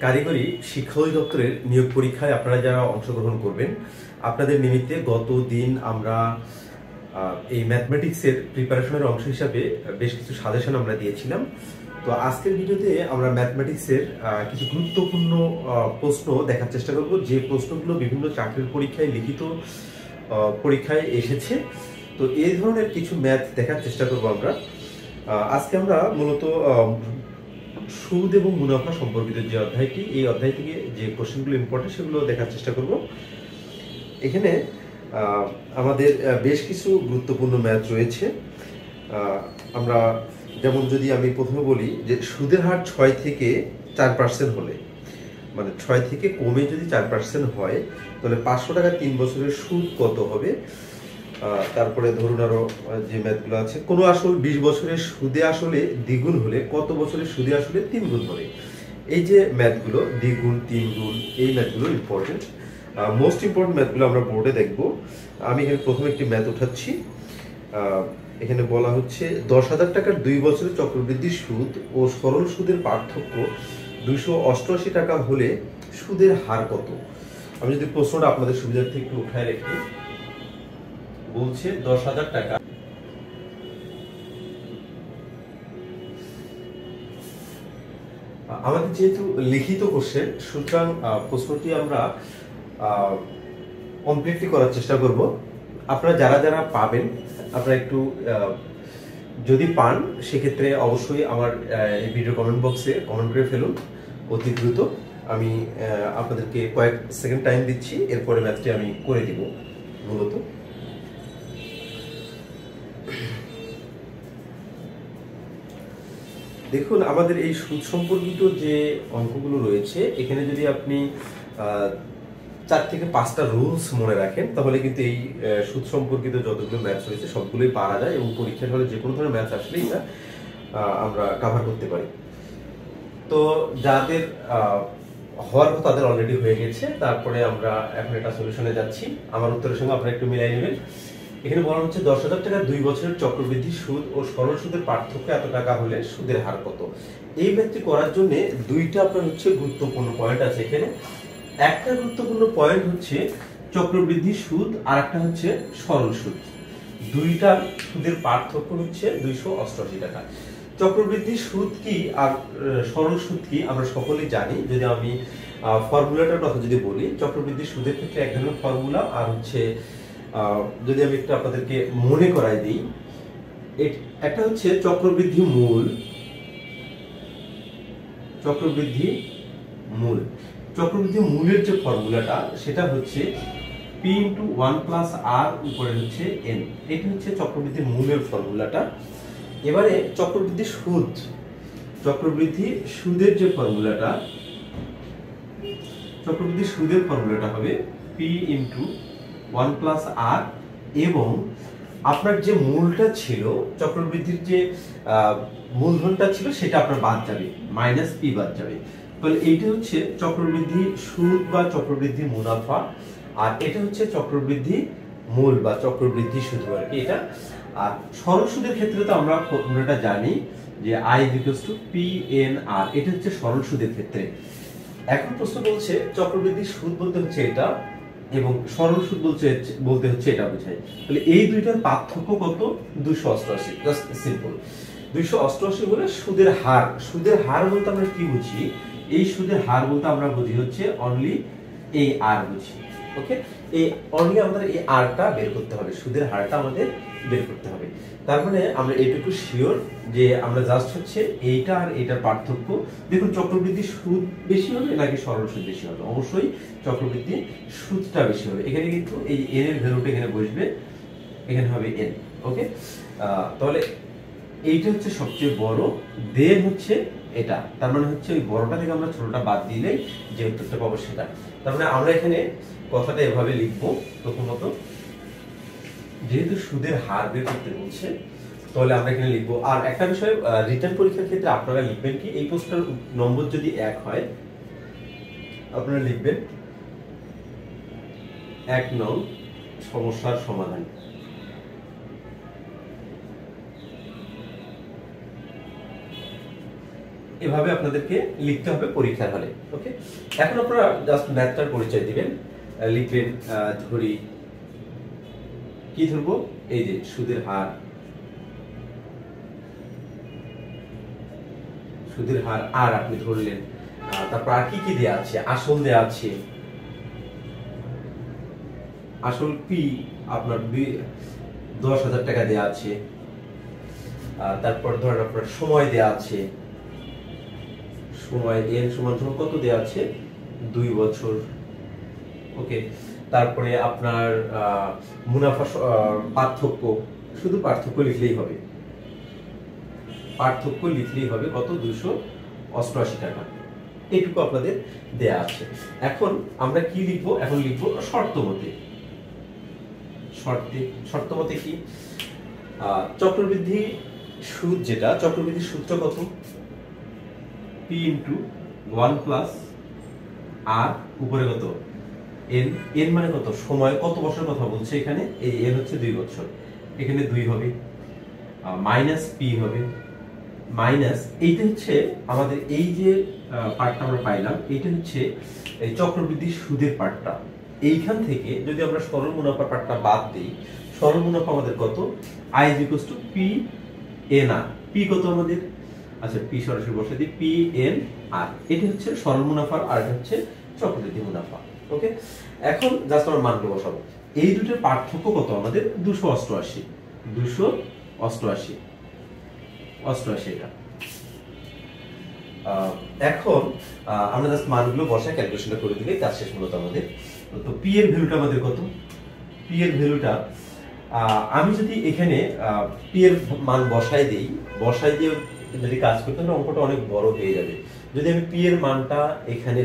কারিগরি শিক্ষা অধিদপ্তরের নিয়োগ পরীক্ষায় আপনারা যারা অংশগ্রহণ করবেন, আপনাদের নিমিত্তে গত দিন আমরা এই ম্যাথমেটিক্সের প্রিপারেশনের অংশ হিসাবে বেশ কিছু সাজেশন আমরা দিয়েছিলাম। তো আজকের ভিডিওতে আমরা ম্যাথমেটিক্সের কিছু গুরুত্বপূর্ণ প্রশ্ন দেখার চেষ্টা করব, যে প্রশ্নগুলো বিভিন্ন চাকরির পরীক্ষায় লিখিত পরীক্ষায় এসেছে। তো এই ধরনের কিছু ম্যাথ দেখার চেষ্টা করব আমরা। আজকে আমরা মূলত সুদ এবং মুনাফা সম্পর্কিত যে অধ্যায়টি, এই অধ্যায় থেকে যে কোশ্চেনগুলো ইম্পর্টেন্ট সেগুলো দেখার চেষ্টা করব। এখানে আমাদের বেশ কিছু গুরুত্বপূর্ণ ম্যাথ রয়েছে। আমরা যেমন যদি আমি প্রথমে বলি যে সুদের হার 6 থেকে 4% হলে, মানে 6 থেকে কমে যদি 4% হয়, তাহলে 500 টাকা 3 বছরের সুদ কত হবে। তারপরে ধরুন আরো যে ম্যাথগুলো আছে, কোনো আসল 20 বছরের সুদে আসলে দ্বিগুণ হলে কত বছরের সুদে আসলে 3 গুণ হবে। এই যে ম্যাথগুলো দ্বিগুণ 3 গুণ, এই ম্যাথগুলো ইম্পর্টেন্ট, মোস্ট ইম্পর্টেন্ট ম্যাথগুলো আমরা বোর্ডে দেখব। আমি এখানে প্রথমে একটি ম্যাথ উঠাচ্ছি। এখানে বলা হচ্ছে 10,000 টাকার 2 বছরের চক্রবৃদ্ধি সুদ ও সরল সুদের পার্থক্য 288 টাকা হলে সুদের হার কত। আমি যদি প্রশ্নটা আপনাদের সুবিধার্থে একটু উঠায় রাখি, বলছে 10,000 টাকা আমাদের যেহেতু লিখিত কোশ্চেন, সুতরাং প্রশ্নটি আমরা কমপ্লিটলি করার চেষ্টা করব। আপনারা যারা যারা পাবেন, আপনারা একটু যদি পান সেক্ষেত্রে অবশ্যই আমার এই ভিডিও কমেন্ট বক্সে কমেন্ট করে ফেলুন অতি দ্রুত। আমি আপনাদেরকে কয়েক সেকেন্ড টাইম দিচ্ছি, এরপরে ম্যাথটি আমি করে দিব। মূলত দেখুন, আমাদের এই সুদ সম্পর্কিত যে অঙ্কগুলো রয়েছে, এখানে যদি আপনি 4 থেকে 5টা রুলস মনে রাখেন, তাহলে কিন্তু এই সুদ সম্পর্কিত যতগুলো ম্যাথস রয়েছে সবগুলোই পারা যায়, এবং পরীক্ষার হলে যে কোনো ধরনের ম্যাথস আসলেই না আমরা কভার করতে পারি। তো যাদের হওয়ার কথা তাদের অলরেডি হয়ে গেছে, তারপরে আমরা এখন একটা সলিউশনে যাচ্ছি। আমার উত্তরের সঙ্গে আপনারা একটু মিলাই নেবেন। এখানে বলা হচ্ছে 10,000 টাকা 2 বছরের চক্রবৃদ্ধি সুদ ও সরল সুদের পার্থক্য এত টাকা হলে সুদের হার কত। এই ম্যাথটি করার জন্য দুইটা আপনার হচ্ছে গুরুত্বপূর্ণ পয়েন্ট আছে এখানে। একটা গুরুত্বপূর্ণ পয়েন্ট হচ্ছে চক্রবৃদ্ধি সুদ, আর একটা হচ্ছে সরল সুদ। দুইটা সুদের পার্থক্য হচ্ছে 288 টাকা। চক্রবৃদ্ধি সুদ কি আর সরল সুদ কি আমরা সকলেই জানি। যদি আমি ফর্মুলাটার কথা যদি বলি, চক্রবৃদ্ধি সুদের ক্ষেত্রে এক ধরনের ফর্মুলা, আর হচ্ছে যদি আমি একটু আপনাদেরকে মনে করাই দিই, একটা হচ্ছে চক্রবৃদ্ধি মূল। চক্রবৃদ্ধি মূল, চক্রবৃদ্ধি মূলের যে ফর্মুলাটা সেটা হচ্ছে p × 1 + r উপরে হচ্ছে n। এটা হচ্ছে চক্রবৃদ্ধি মূলের ফর্মুলাটা। এবারে চক্রবৃদ্ধি সুদ, চক্রবৃদ্ধি সুদের যে ফর্মুলাটা, চক্রবৃদ্ধি সুদের ফর্মুলাটা হবে p × 1 + r, এবং আপনার যে মূলটা ছিল, চক্রবৃদ্ধির যে মূলধনটা ছিল সেটা আপনার বাদ যাবে, -p বাদ যাবে। তাহলে এইটা হচ্ছে চক্রবৃদ্ধি সুদ বা চক্রবৃদ্ধি মুনাফা, আর এটা হচ্ছে চক্রবৃদ্ধি মূল বা চক্রবৃদ্ধি সুদ আর কি এটা। আর সরল সুদের ক্ষেত্রে তো আমরা ফর্মুলাটা জানি যে I = PNR, এটা হচ্ছে সরল সুদের ক্ষেত্রে। এখন প্রশ্ন বলছে চক্রবৃদ্ধি সুদ বলতে হচ্ছে এটা, এবং সরল সুদ বলতে হচ্ছে এটা বোঝায়। তাহলে এই দুইটার পার্থক্য কত? 288। জাস্ট সিম্পল, 288 হলে সুদের হার। সুদের হার বলতে আমরা কি বুঝি? এই সুদের হার বলতে আমরা বুঝি হচ্ছে অনলি এই আর বুঝি। ওকে, এই অনলি আমাদের এই আরটা বের করতে হবে, সুদের হারটা আমাদের বের করতে হবে। তার মানে আমরা এইটুকু শিওর যে আমরা জাস্ট হচ্ছে এইটা আর এটার পার্থক্য। দেখুন, চক্রবৃদ্ধি সুদ বেশি হবে নাকি সরল সুদ বেশি হবে? অবশ্যই চক্রবৃদ্ধি সুদটা বেশি হবে। এখানে কিন্তু এই n এর ভ্যালুটা এখানে বসবে, এখানে হবে n। ওকে, তাহলে এইটা হচ্ছে সবচেয়ে বড়, দেন হচ্ছে এটা। তার মানে হচ্ছে ওই বড়টা থেকে আমরা ছোটটা বাদ দিলেই যে উত্তরটা পাবো সেটা। তার মানে আমরা এখানে কথাটা এভাবে লিখবো। প্রথমত, যেহেতু সুদের হার বের করতে বলছে, তাহলে আমরা এখানে লিখবো। আর একটা বিষয়, রিটার্ন পরীক্ষার ক্ষেত্রে আপনারা লিখবেন কি, এই প্রশ্নের নম্বর যদি 1 হয়, আপনারা লিখবেন 1 নং সমস্যার সমাধান। এভাবে আপনাদেরকে লিখতে হবে পরীক্ষার হলে। ওকে, এখন আপনারা জাস্ট ম্যাথটার পরিচয় দিবেন। লিখবেন ধরি, কি ধরবো, এই যে সুদের হার, সুদের হার আর আপনি ধরলেন। তারপর আর কি কি দেয়া আছে, আসল দেয়া আছে, আসল পি আপনার 10,000 টাকা দেয়া আছে। তারপর ধরেন আপনার সময় দেয়া আছে, সময় এন সমান সমান কত দেয়া আছে, 2 বছর। ওকে, তারপরে আপনার মুনাফা পার্থক্য, শুধু পার্থক্য লিখলেই হবে, পার্থক্য লিখলেই হবে কত, 288 টাকা। এইটুকু আপনাদের দেয়া আছে। এখন আমরা কি লিখবো, এখন লিখবো শর্ত মতে। শর্ত মতে কি, চক্রবৃদ্ধি সুদ, যেটা চক্রবৃদ্ধি সূত্র কত, p ইনটু 1 প্লাস আর উপরে কত n, n মানে কত, সময় কত বছর কথা বলছে এখানে, এই n হচ্ছে 2 বছর, এখানে 2 হবে, মাইনাস p হবে, মাইনাস এইটা হচ্ছে আমাদের এই যে পার্টটা আমরা পাইলাম, এইটা হচ্ছে এই চক্রবৃদ্ধি সুদের পার্টটা। এইখান থেকে যদি আমরা সরল মুনাফার পার্টটা বাদ দিই, সরল মুনাফা আমাদের কত, i equals to p n r, p কত আমাদের, আচ্ছা p সরাসরি বসে দিই, p n r, এটা হচ্ছে সরল মুনাফা আর এটা হচ্ছে চক্রবৃদ্ধি মুনাফা। ওকে, এখন জাস্ট আমরা মানগুলো বসাবো। এই দুটোর পার্থক্য কত আমাদের, 288 এটা। এখন আমরা জাস্ট মানগুলো বসায় ক্যালকুলেশনটা করে দিলে কাজ শেষ মূলত আমাদের। তো পি এর ভ্যালুটা আমাদের কত, পি এর ভ্যালুটা আমি যদি এখানে পি এর মান বসাই দিয়ে যদি কাজ করতে হয় অঙ্কটা অনেক বড় হয়ে যাবে। যদি আমি পি এর মানটা এখানে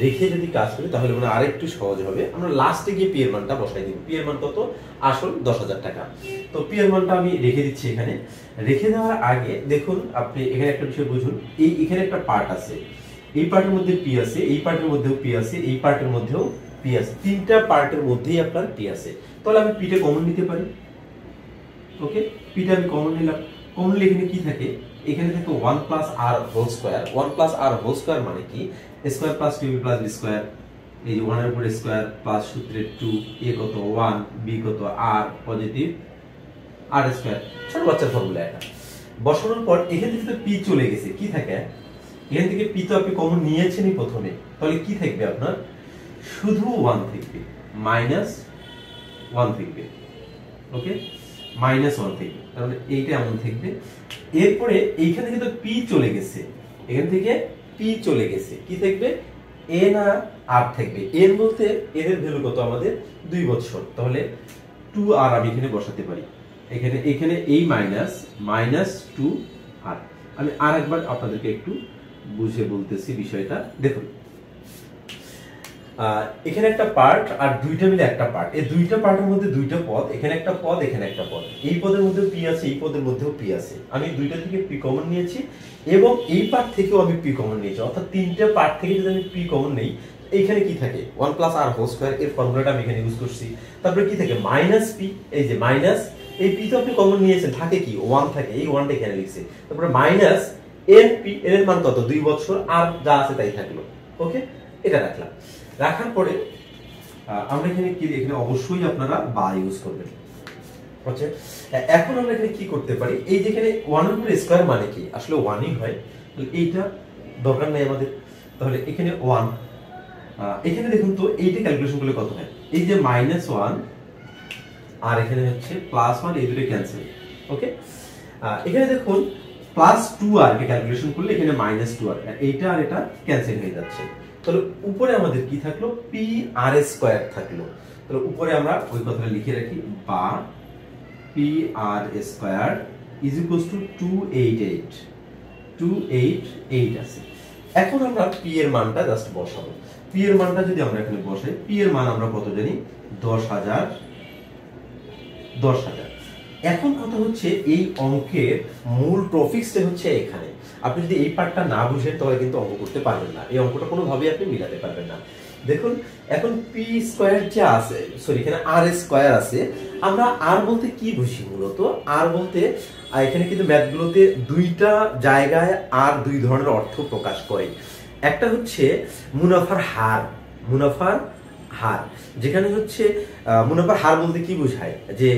রেখে যদি কাজ করি তাহলে মানে আরেকটু সহজ হবে। আমরা লাস্টে গিয়ে পি এর মানটা বসাই দিব। পি এর মান কত, আসল 10,000 টাকা। তো পি এর মানটা আমি রেখে দিচ্ছি এখানে। রেখে দেওয়ার আগে দেখুন আপনি এখানে একটা বিষয় বুঝুন, এখানে একটা পার্ট আছে, এই পার্টের মধ্যে পি আছে, এই পার্টের মধ্যেও পি আছে, এই পার্টের মধ্যেও পি আছে, তিনটা পার্টের মধ্যেই আপনার পি আছে। তাহলে আমি পিটা কমন নিতে পারি। ওকে, পিটা আমি কমন নিলাম। কমন এখানে কি থাকে, এখানে থাকে 1 প্লাস আর হোল স্কয়ার। 1 প্লাস আর হোল স্কয়ার মানে কি, square plus 2b plus b square, এই যে 1 এর উপরে স্কয়ার প্লাস সূত্রে 2, a কত 1, b কত r পজিটিভ r স্কয়ার, ছোট বাচ্চার ফর্মুলা এটা। বসানোর পর এখান থেকে তো p চলে গেছে, কি থাকে, এখান থেকে p তো আপনি কমন নিয়েছেনই প্রথমে, তাহলে কি থাকবে আপনার, শুধু 1 থাকবে, মাইনাস 1 থাকবে। ওকে, মাইনাস 1 থাকবে, তাহলে এইটা এমন থাকবে। এরপরে এইখান থেকে তো p চলে গেছে, এখান থেকে p চলে গেছে, কি থাকবে, n আর r থাকবে। n বলতে n এর ভ্যালু কত আমাদের, 2 বছর, তাহলে 2r আমি এখানে বসাতে পারি। এখানে এই মাইনাস 2r। আমি আরেকবার আপনাদেরকে একটু বুঝে বলতেছি বিষয়টা। দেখুন এখানে একটা পার্ট আর দুইটা মিলে একটা পার্ট, এই দুইটা পার্টের মধ্যে দুইটা পদ, এখানে একটা পদ, এখানে একটা পদ, এই পদের মধ্যে পি আছে, এই পদের মধ্যেও পি আছে। আমি দুইটা থেকে পি কমন নিয়েছি এবং এই পার্ট থেকেও আমি পি কমন নিয়েছি, অর্থাৎ তিনটা পার্ট থেকে যদি আমি পি কমন নেই, এইখানে কি থাকে 1 প্লাস আর হোল স্কয়ার, এর ফর্মুলাটা আমি এখানে ইউজ করছি। তারপরে কি থাকে, মাইনাস পি, এই যে মাইনাস, এই পি তো আপনি কমন নিয়েছেন, থাকে কি 1 থাকে, এই 1টা এখানে লিখছি। তারপরে মাইনাস এন পি, এর মান কত, 2 বছর, আর যা আছে তাই থাকলো। ওকে, এটা রাখলাম। রাখার পরে আমরা এখানে কি, এখানে অবশ্যই আপনারা বা ইউজ করবেন। আচ্ছা, এখন আমরা এখানে কি করতে পারি, এই যে এখানে 1 এর উপরে স্কয়ার মানে কি, আসলে 1ই হয়, তাহলে এইটা দরকার নাই আমাদের। তাহলে এখানে 1, এখানে দেখুন তো এইটা ক্যালকুলেশন করলে কত হয়, এই যে -1 আর এখানে হচ্ছে +1, এই দুটো ক্যান্সেল। ওকে, এখানে দেখুন +2r কে ক্যালকুলেশন করলে এখানে -2r, এইটা আর এটা ক্যান্সেল হয়ে যাচ্ছে। তাহলে উপরে আমাদের কি থাকলো, পি আর স্কয়ার থাকলো। তাহলে উপরে আমরা ওই কথাটা লিখে রাখি, বা P R square is equals to 288 আছে। এখন আমরা পি এর মানটা জাস্ট বসাবো। পি এর মানটা যদি আমরা এখানে বসাই, পি এর মান আমরা কত জানি, 10,000। এখন কথা হচ্ছে এই অঙ্কের মূল টপিকসটা হচ্ছে এখানে। আপনি যদি এই পার্টটা না বুঝেন তাহলে কিন্তু অঙ্ক করতে পারবেন না, এই অঙ্কটা কোনোভাবেই আপনি মিলাতে পারবেন না। দেখুন এখন পি স্কয়ার যে আছে, সরি এখানে আর স্কয়ার আছে, আমরা আর বলতে কি বুঝি মূলত? আর বলতে এখানে কিন্তু ম্যাথগুলোতে দুইটা জায়গায় আর দুই ধরনের অর্থ প্রকাশ করে। একটা হচ্ছে মুনাফার হার, মুনাফার হার, যেখানে হচ্ছে মুনাফার হার বলতে কি বোঝায় যে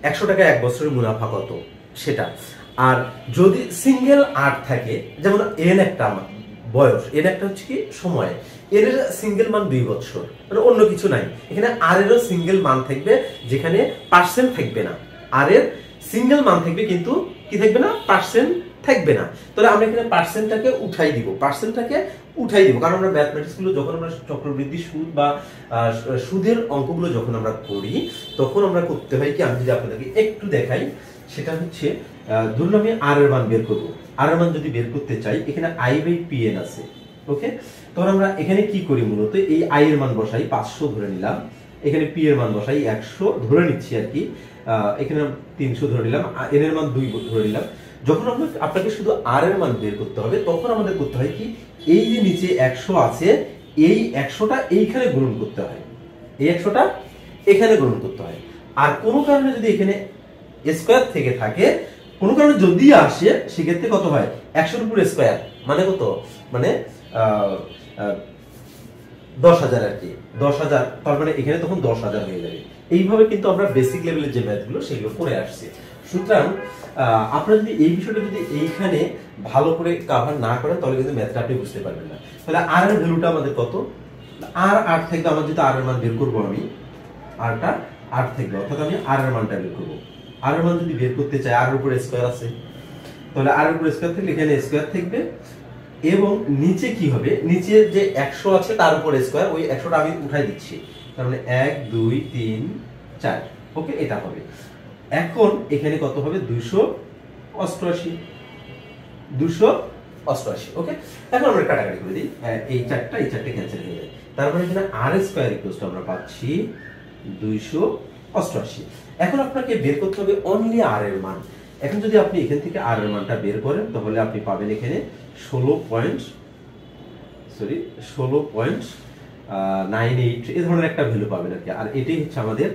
100 টাকা এক বছরের মুনাফা কত সেটা। আর যদি সিঙ্গেল আর থাকে, যেমন এন একটা বয়স, এর একটা হচ্ছে কি সময়, এর সিঙ্গেল মান 2 বছর, মানে অন্য কিছু নাই। এখানে আর এরও সিঙ্গেল মান থাকবে, যেখানে পার্সেন্ট থাকবে না। আর এর সিঙ্গেল মান থাকবে কিন্তু কি থাকবে না, পার্সেন্ট থাকবে না। তাহলে আমরা এখানে পার্সেন্টটাকে উঠাই দিব, পার্সেন্টটাকে উঠাই দিব, কারণ আমরা ম্যাথমেটিক্স গুলো যখন আমরা চক্রবৃদ্ধি সুদ বা সুদের অঙ্কগুলো যখন আমরা করি, তখন আমরা করতে হয় কি, আমি যদি আপনাদেরকে একটু দেখাই, সেটা হচ্ছে ধরুন আমি আর এর মান বের করব। আর এর মান যদি বের করতে চাই, এখানে আই বাই পি এন আছে, ওকে। তখন আমরা এখানে কি করি, মূলত এই আই এর মান বসাই 500 ধরে নিলাম, এখানে পি এর মান বসাই 100 ধরে নিচ্ছি আর কি, এখানে 300 ধরে নিলাম, এন এর মান 2 ধরে নিলাম। যখন আপনাকে শুধু আর এর মান বের করতে হবে, তখন আমাদের করতে হয় কি, এই যে নিচে 100 আছে, এই 100টা এইখানে গুণন করতে হয়, এই 100টা এখানে গুণন করতে হয়। আর কোনো কারণে যদি এখানে স্কয়ার থেকে থাকে, কোনো কারণে যদি আসে, সেক্ষেত্রে কত হয়, 100 এর উপর স্কয়ার মানে কত, মানে 10,000 আর কি, 10,000, তার মানে এখানে তখন 10,000 হয়ে যাবে। এইভাবে কিন্তু আমরা বেসিক লেভেলের যে ম্যাথগুলো সেগুলো করে আসছি। সুতরাং আপনারা যদি এই বিষয়টা যদি এইখানে ভালো করে কভার না করেন, তাহলে কিন্তু ম্যাথটা আপনি বুঝতে পারবেন না। তাহলে আর এর ভ্যালুটা আমাদের কত, আর 8 থেকে আমরা যদি আর এর মান বের করব, আমি আরটা 8 থেকে, অর্থাৎ আমি আর এর মানটা বের করব। আর এর মান যদি বের করতে চাই, আর এর উপরে স্কয়ার আছে, তাহলে আর এর উপরে স্কয়ার থাকলে এখানে স্কয়ার থাকবে, এবং নিচে কি হবে, নিচে যে 100 আছে তার উপরে স্কয়ার, ওই 100টা আমি উঠাই দিচ্ছি, তার মানে 1 2 3 4, ওকে, এটা হবে। এখন এখানে কত হবে, 288, 288, ওকে। এখন আমরা কাটাকাটি করে দিই, এই চারটা ক্যান্সেল হয়ে যায়, তারপরে এখানে আর স্কয়ার ইকুয়ালস আমরা পাচ্ছি 288। এখন আপনাকে বের করতে হবে অনলি আর এর মান। এখন যদি আপনি এখান থেকে আর এর মানটা বের করেন, তাহলে আপনি পাবেন এখানে 16.98 এই ধরনের একটা ভ্যালু পাবেন আর কি। আর এটাই হচ্ছে আমাদের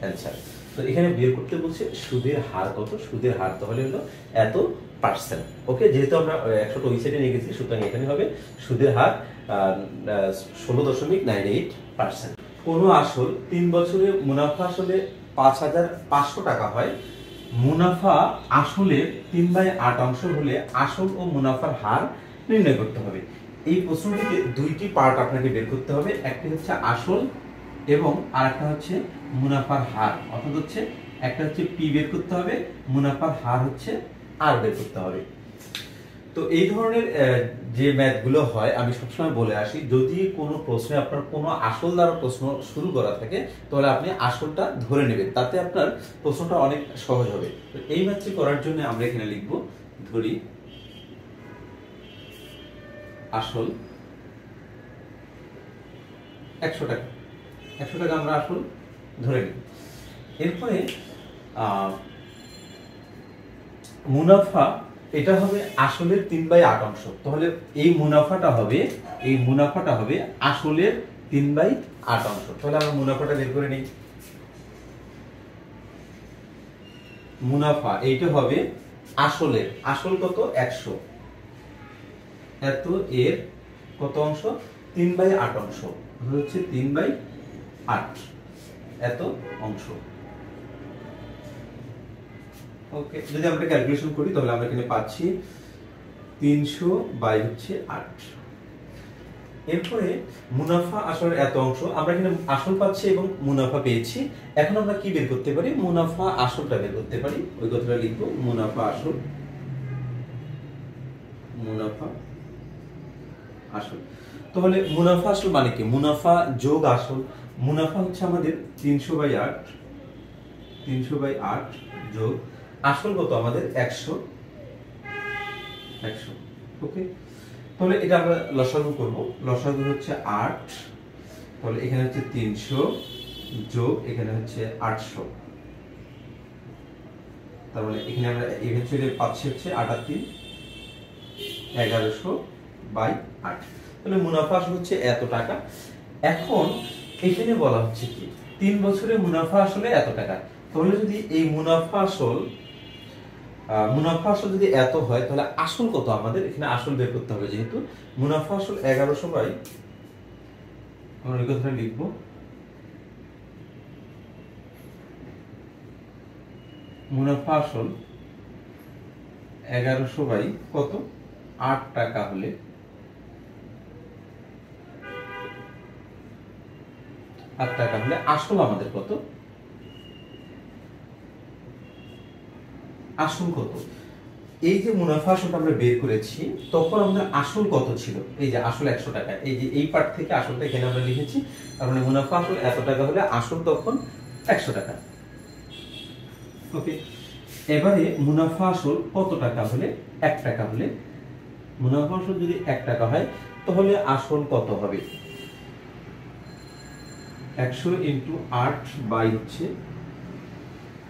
অ্যানসার। তো এখানে বের করতে বলছে সুদের হার কত, সুদের হার তাহলে হলো এত পার্সেন্ট, ওকে। যেহেতু আমরা 100 ওই সাইডে নিয়ে গেছি, সুতরাং এখানে হবে সুদের হার 16.98%। কোন আসল 3 বছরে মুনাফা আসলে 5,500 টাকা হয়, মুনাফা আসলে 3/8 অংশ হলে আসল ও মুনাফার হার নির্ণয় করতে হবে। এই প্রশ্নটিতে দুইটি পার্ট আপনাকে বের করতে হবে, একটি হচ্ছে আসল এবং আরেকটা হচ্ছে মুনাফার হার, অর্থাৎ হচ্ছে একটা হচ্ছে পি বের করতে হবে, মুনাফার হার হচ্ছে আর বের করতে হবে। তো এই ধরনের যে ম্যাথগুলো হয়, আমি সবসময় বলে আসি, যদি কোনো প্রশ্নে আপনার কোনো আসল দ্বারা প্রশ্ন শুরু করা থাকে, তাহলে আপনি আসলটা ধরে নেবেন, তাতে আপনার প্রশ্নটা অনেক সহজ হবে। তো এই ম্যাথটি করার জন্য আমরা এখানে লিখব, ধরি আসল 100 টাকা, 100 টাকা আমরা আসল ধরে নিই। এরপরে মুনাফা, এটা হবে আসলের 3/8 অংশ, তাহলে এই মুনাফাটা হবে আসলের 3/8 অংশ। তাহলে আমরা মুনাফাটা বের করে নিই। মুনাফা এইটা হবে আসলের, আসল কত, 100, এত এর কত অংশ, 3/8 অংশ, হচ্ছে 3/8 এত অংশ, ওকে। যদি আমরা ক্যালকুলেশন করি, তাহলে আমরা এখানে পাচ্ছি 300/8। এরপরে মুনাফা আসলে এত অংশ, আমরা এখানে আসল পাচ্ছি এবং মুনাফা পেয়েছি। এখন আমরা কি বের করতে পারি, মুনাফা আসলটা বের করতে পারি, ওই কথাটা লিখবো, মুনাফা আসল, মুনাফা আসল। তাহলে মুনাফা আসল মানে কি, মুনাফা যোগ আসল। মুনাফা হচ্ছে আমাদের 300/8 যোগ আসল কত আমাদের 100, ওকে। তাহলে এটা আমরা লসাগু করব, লসাগু হচ্ছে 8, তাহলে এখানে হচ্ছে 300 যোগ এখানে হচ্ছে 800, তার মানে এখানে আমরা ইভেন্চুয়ালি পাচ্ছি হচ্ছে 8 আর 3 1100/8। তাহলে মুনাফা আসল হচ্ছে এত টাকা। এখন এখানে বলা হচ্ছে কি 3 বছরে মুনাফা আসলে এত টাকা। তাহলে যদি এই মুনাফা আসল যদি এত হয়, তাহলে আসল কত আমাদের এখানে আসল বের করতে হবে। যেহেতু মুনাফা আসল 1100 বাই, আমরা এই কথাটা লিখবো, মুনাফা আসল 1100 বাই কত 8 টাকা হলে 8 টাকা হলে আসল আমাদের কত, আসল কত। এই যে মুনাফা আসলটা আমরা বের করেছি, তখন আমাদের আসল কত ছিল, এই যে আসল 100 টাকা, এই যে এই পার্ট থেকে আসলটা এখানে আমরা লিখেছি। তার মানে মুনাফা আসল এত টাকা হলে আসল তখন 100 টাকা। ওকে, এবারে মুনাফা আসল কত টাকা হলে 1 টাকা হলে, মুনাফা আসল যদি 1 টাকা হয় তাহলে আসল কত হবে, 100 ইন্টু 8 বাই হচ্ছে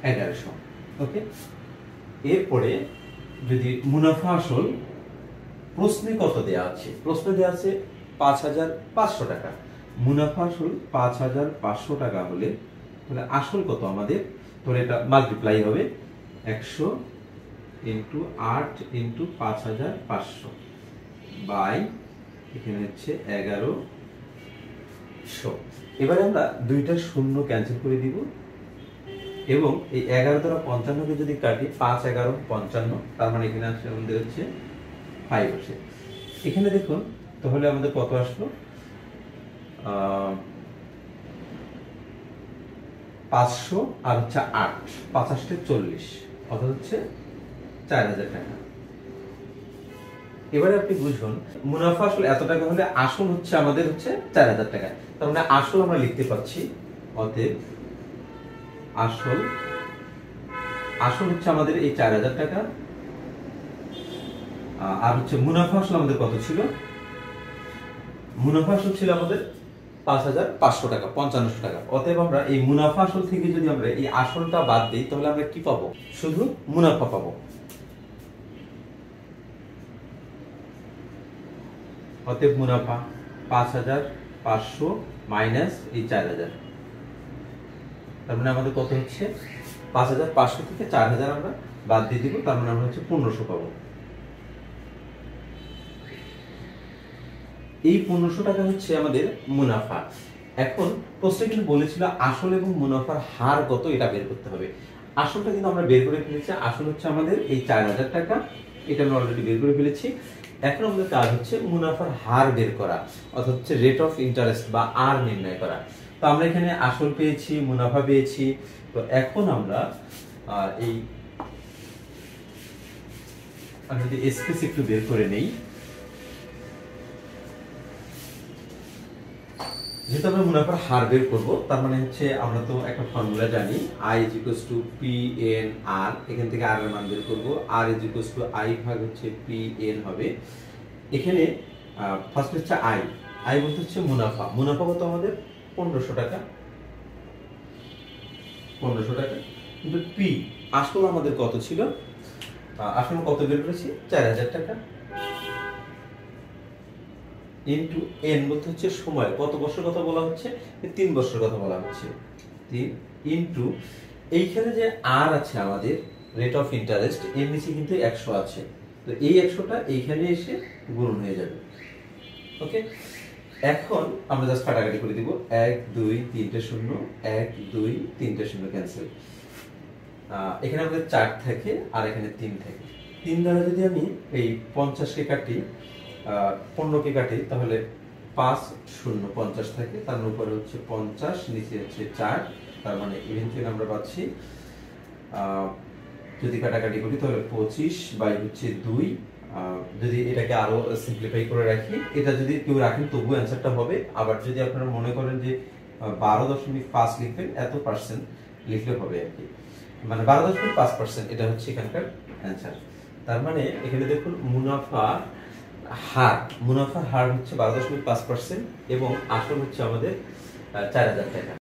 1100। ওকে, এরপরে যদি মুনাফা আসল প্রশ্নে কত দেয়া আছে, প্রশ্নে দেয়া আছে 5500 টাকা। মুনাফা আসল 5500 টাকা হলে তাহলে আসল কত আমাদের, তাহলে এটা মাল্টিপ্লাই হবে 100 ইন্টু 8 ইন্টু 5500 বাই এখানে হচ্ছে 1100। এবারে আমরা দুইটা শূন্য ক্যান্সেল করে দিব এবং এই 11 দ্বারা 55 কে যদি কাটি, 5 11 55, তার মানে এখানে আসলে আমাদের হচ্ছে 5 আসে। এখানে দেখুন তাহলে আমাদের কত আসলো, 500 আর হচ্ছে 8, 50 তে 40, অর্থাৎ হচ্ছে 4000 টাকা। এবারে আপনি বুঝুন মুনাফা আসলে এত টাকা হলে আসল হচ্ছে আমাদের হচ্ছে 4000 টাকা। তার মানে আসল আমরা লিখতে পাচ্ছি, অতএব আসল হচ্ছে আমাদের এই 4000 টাকা, আর হচ্ছে মুনাফা আসল আমাদের কত ছিল, মুনাফা আসল ছিল আমাদের 5500 টাকা, 5500 টাকা। অতএব আমরা এই মুনাফা আসল থেকে যদি আমরা এই আসলটা বাদ দিই, তাহলে আমরা কি পাবো, শুধু মুনাফা পাবো। অতএব মুনাফা 5500 মাইনাস এই 4000, তার মানে আমাদের কত হচ্ছে 5500 থেকে 4000 আমরা বাদ দিয়ে দিব, তার মানে আমরা হচ্ছে 1500 পাবো। এই 1500 টাকা হচ্ছে আমাদের মুনাফা। এখন প্রশ্নে কিন্তু বলেছিল আসল এবং মুনাফার হার কত এটা বের করতে হবে। আসলটা কিন্তু আমরা বের করে ফেলেছি, আসল হচ্ছে আমাদের এই 4000 টাকা, এটা আমরা অলরেডি বের করে ফেলেছি। এখন আমাদের কাজ হচ্ছে মুনাফার হার বের করা, অর্থাৎ হচ্ছে রেট অফ ইন্টারেস্ট বা আর নির্ণয় করা। তো আমরা এখানে আসল পেয়েছি, মুনাফা পেয়েছি। তো এখন আমরা আমি যদি এসপিএস একটু বের করে নেই, যেহেতু আমরা মুনাফার হার বের করব, তার মানে হচ্ছে আমরা তো একটা ফর্মুলা জানি, I = PNR, এখান থেকে আর এর মান বের করব, R = I ভাগ হচ্ছে PN হবে। এখানে ফার্স্ট হচ্ছে I বলতে হচ্ছে মুনাফা, মুনাফা কত আমাদের 1500 টাকা, 1500 টাকা, কিন্তু P আসল আমাদের কত ছিল, আসল কত বের করেছি 4000 টাকা, ইনটু n বলতে হচ্ছে সময়, কত বছর কথা বলা হচ্ছে, 3 বছর কথা বলা হচ্ছে, 3 ইনটু এইখানে যে আর আছে আমাদের রেট অফ ইন্টারেস্ট, এর নিচে কিন্তু 100 আছে, তো এই 100টা এইখানে এসে গুণ হয়ে যাবে। ওকে, এখন আমরা জাস্ট কাটাকাটি করে দিব, 1 2 3টে শূন্য, 1 2 3টে শূন্য ক্যান্সেল, এখানে আমাদের 4 থাকে আর এখানে 3 থাকে। 3 দ্বারা যদি আমি এই 50 কে কাটি, 15 কে কাটি, তাহলে 5 0 50 থাকে, তার উপরে হচ্ছে 50, নিচে হচ্ছে 4, তার মানে ইভেন্টুয়ালি আমরা পাচ্ছি, যদি কাটাকাটি করি তাহলে 25 বাই হচ্ছে 2। যদি এটাকে আরো সিম্পলিফাই করে রাখি, এটা যদি কেউ রাখেন তবু অ্যান্সারটা হবে। আবার যদি আপনারা মনে করেন যে 12.5 লিখবেন, এত পার্সেন্ট লিখলে হবে আর কি, মানে 12.5%, এটা হচ্ছে এখানকার অ্যান্সার। তার মানে এখানে দেখুন মুনাফার হার হচ্ছে 12.5% এবং আসল হচ্ছে আমাদের 4000 টাকা।